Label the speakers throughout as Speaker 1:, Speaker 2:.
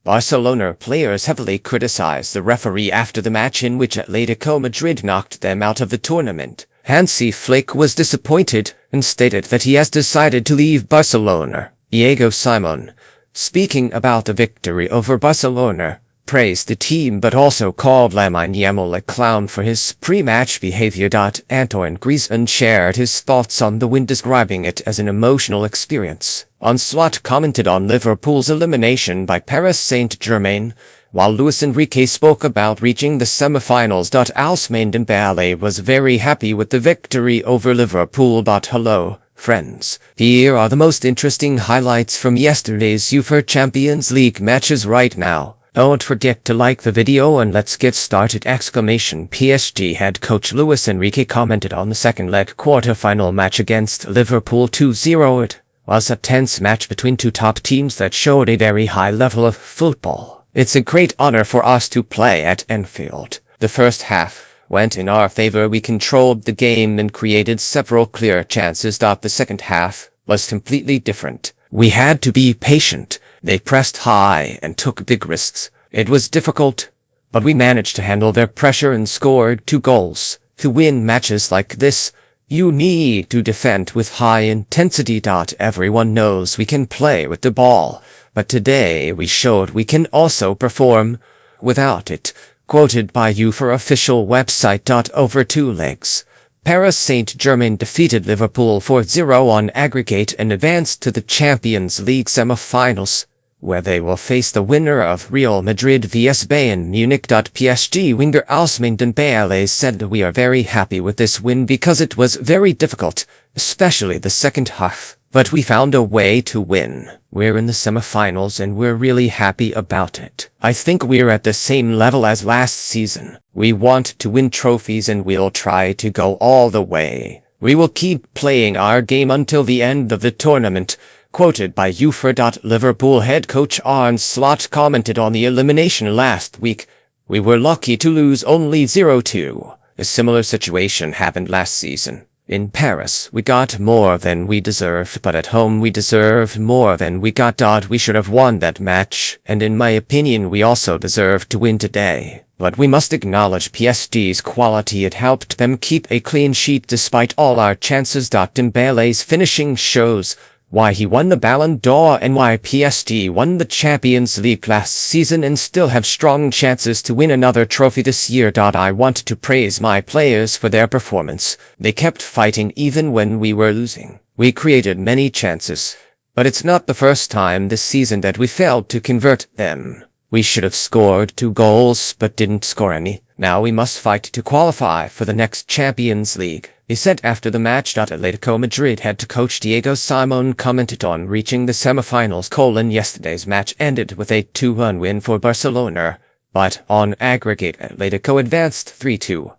Speaker 1: Barcelona players heavily criticized the referee after the match in which Atlético Madrid knocked them out of the tournament. Hansi Flick was disappointed and stated that he has decided to leave Barcelona. Diego Simon, speaking about the victory over Barcelona, praised the team but also called Lamine Yamal a clown for his pre-match behavior. Antoine Griezmann shared his thoughts on the win, describing it as an emotional experience. Onslaught commented on Liverpool's elimination by Paris Saint-Germain, while Luis Enrique spoke about reaching the semifinals. Ousmane Dembélé was very happy with the victory over Liverpool. Hello, friends. Here are the most interesting highlights from yesterday's UEFA Champions League matches right now. Don't forget to like the video and let's get started! PSG head coach Luis Enrique commented on the second leg quarter-final match against Liverpool 2-0. It was a tense match between two top teams that showed a very high level of football. It's a great honor for us to play at Anfield. The first half went in our favor. We controlled the game and created several clear chances. The second half was completely different. We had to be patient. They pressed high and took big risks. It was difficult, but we managed to handle their pressure and scored 2 goals. To win matches like this, you need to defend with high intensity. Everyone knows we can play with the ball, but today we showed we can also perform without it. Quoted by UEFA official website. Over 2 legs, Paris Saint-Germain defeated Liverpool 4-0 on aggregate and advanced to the Champions League semi-finals, where they will face the winner of Real Madrid vs Bayern Munich. PSG winger Ousmane Dembélé said, "We are very happy with this win because it was very difficult, especially the second half. But we found a way to win. We're in the semifinals and we're really happy about it. I think we're at the same level as last season. We want to win trophies and we'll try to go all the way. We will keep playing our game until the end of the tournament." Quoted by UEFA. Liverpool head coach Arne Slot commented on the elimination last week. "We were lucky to lose only 0-2. A similar situation happened last season. In Paris, we got more than we deserved, but at home we deserved more than we got. We should have won that match, and in my opinion we also deserve to win today. But we must acknowledge PSG's quality. It helped them keep a clean sheet despite all our chances." Dembele's finishing shows why he won the Ballon d'Or and why PSG won the Champions League last season and still have strong chances to win another trophy this year. I want to praise my players for their performance. They kept fighting even when we were losing. We created many chances, but it's not the first time this season that we failed to convert them. We should have scored 2 goals but didn't score any. Now we must fight to qualify for the next Champions League, he said after the match. Atlético Madrid head coach Diego Simon commented on reaching the semifinals. Yesterday's match ended with a 2-1 win for Barcelona, but on aggregate Atlético advanced 3-2,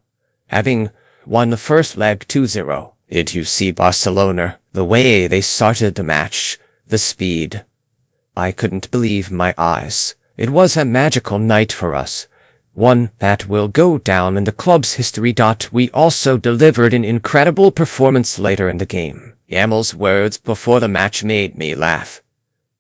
Speaker 1: having won the first leg 2-0. Did you see Barcelona? The way they started the match, the speed. I couldn't believe my eyes. It was a magical night for us. One that will go down in the club's history. We also delivered an incredible performance later in the game. Yamal's words before the match made me laugh.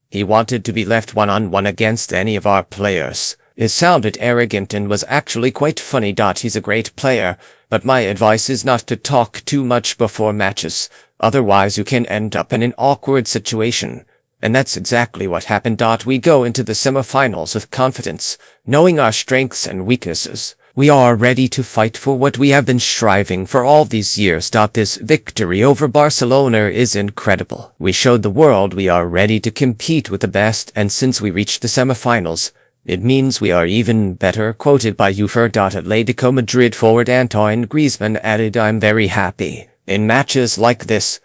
Speaker 1: He wanted to be left one-on-one against any of our players. It sounded arrogant and was actually quite funny. He's a great player, but my advice is not to talk too much before matches, otherwise you can end up in an awkward situation. And that's exactly what happened. We go into the semifinals with confidence, knowing our strengths and weaknesses. We are ready to fight for what we have been striving for all these years. This victory over Barcelona is incredible. We showed the world we are ready to compete with the best, and since we reached the semifinals, it means we are even better. Quoted by UEFA. Atlético Madrid forward Antoine Griezmann added, "I'm very happy. In matches like this,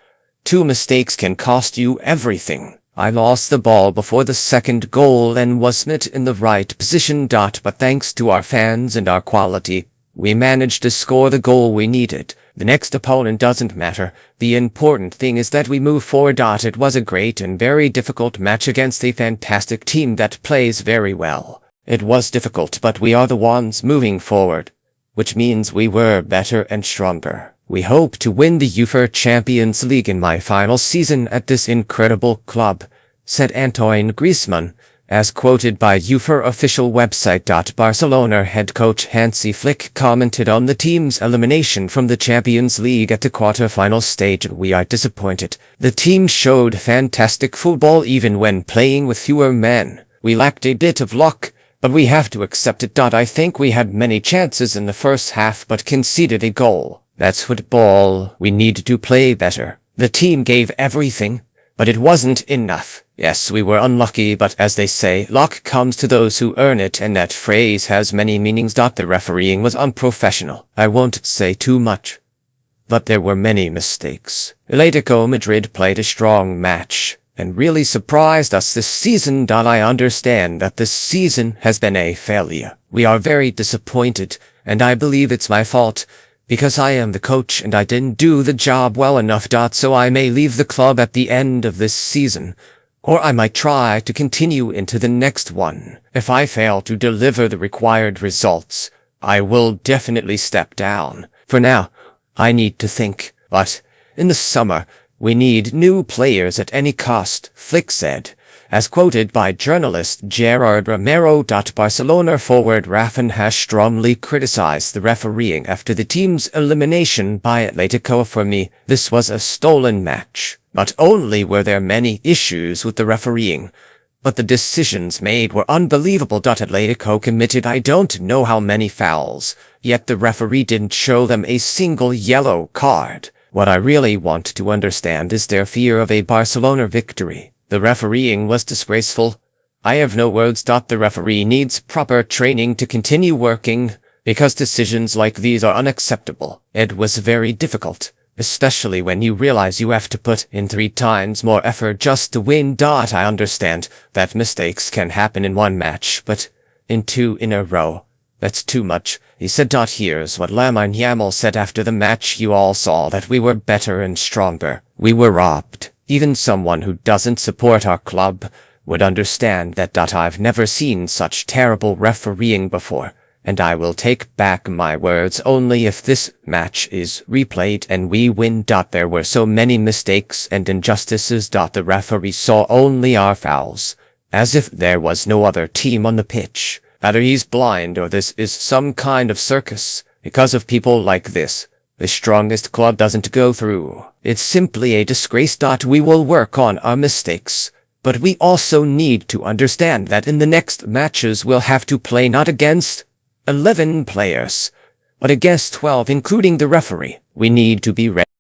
Speaker 1: 2 mistakes can cost you everything. I lost the ball before the second goal and wasn't in the right position. But thanks to our fans and our quality, we managed to score the goal we needed. The next opponent doesn't matter. The important thing is that we move forward. It was a great and very difficult match against a fantastic team that plays very well. It was difficult, but we are the ones moving forward, which means we were better and stronger. We hope to win the UEFA Champions League in my final season at this incredible club," said Antoine Griezmann, As quoted by UEFA official website. Barcelona head coach Hansi Flick commented on the team's elimination from the Champions League at the quarter-final stage. "We are disappointed. The team showed fantastic football even when playing with fewer men. We lacked a bit of luck, but we have to accept it. I think we had many chances in the first half but conceded a goal. That's football. We need to play better. The team gave everything, but it wasn't enough. Yes, we were unlucky, but as they say, luck comes to those who earn it, and that phrase has many meanings. The refereeing was unprofessional. I won't say too much, but there were many mistakes. Atlético Madrid played a strong match and really surprised us this season. I understand that this season has been a failure. We are very disappointed, and I believe it's my fault, because I am the coach and I didn't do the job well enough. So I may leave the club at the end of this season, or I might try to continue into the next one. If I fail to deliver the required results, I will definitely step down. For now, I need to think, but in the summer, we need new players at any cost," Flick said, as quoted by journalist Gerard Romero. Barcelona forward Raphinha strongly criticized the refereeing after the team's elimination by Atletico. "For me, this was a stolen match. Not only were there many issues with the refereeing, but the decisions made were unbelievable. Atletico committed I don't know how many fouls, yet the referee didn't show them a single yellow card. What I really want to understand is their fear of a Barcelona victory. The refereeing was disgraceful. I have no words. The referee needs proper training to continue working, because decisions like these are unacceptable. It was very difficult, especially when you realize you have to put in 3 times more effort just to win. I understand that mistakes can happen in one match, but in 2 in a row, that's too much," he said. Here's what Lamine Yamal said after the match: "You all saw that we were better and stronger. We were robbed. Even someone who doesn't support our club would understand that. I've never seen such terrible refereeing before, and I will take back my words only if this match is replayed and we win. There were so many mistakes and injustices. The referee saw only our fouls, as if there was no other team on the pitch. Either he's blind or this is some kind of circus. Because of people like this, the strongest club doesn't go through. It's simply a disgrace. We will work on our mistakes, but we also need to understand that in the next matches we'll have to play not against 11 players, but against 12, including the referee. We need to be ready."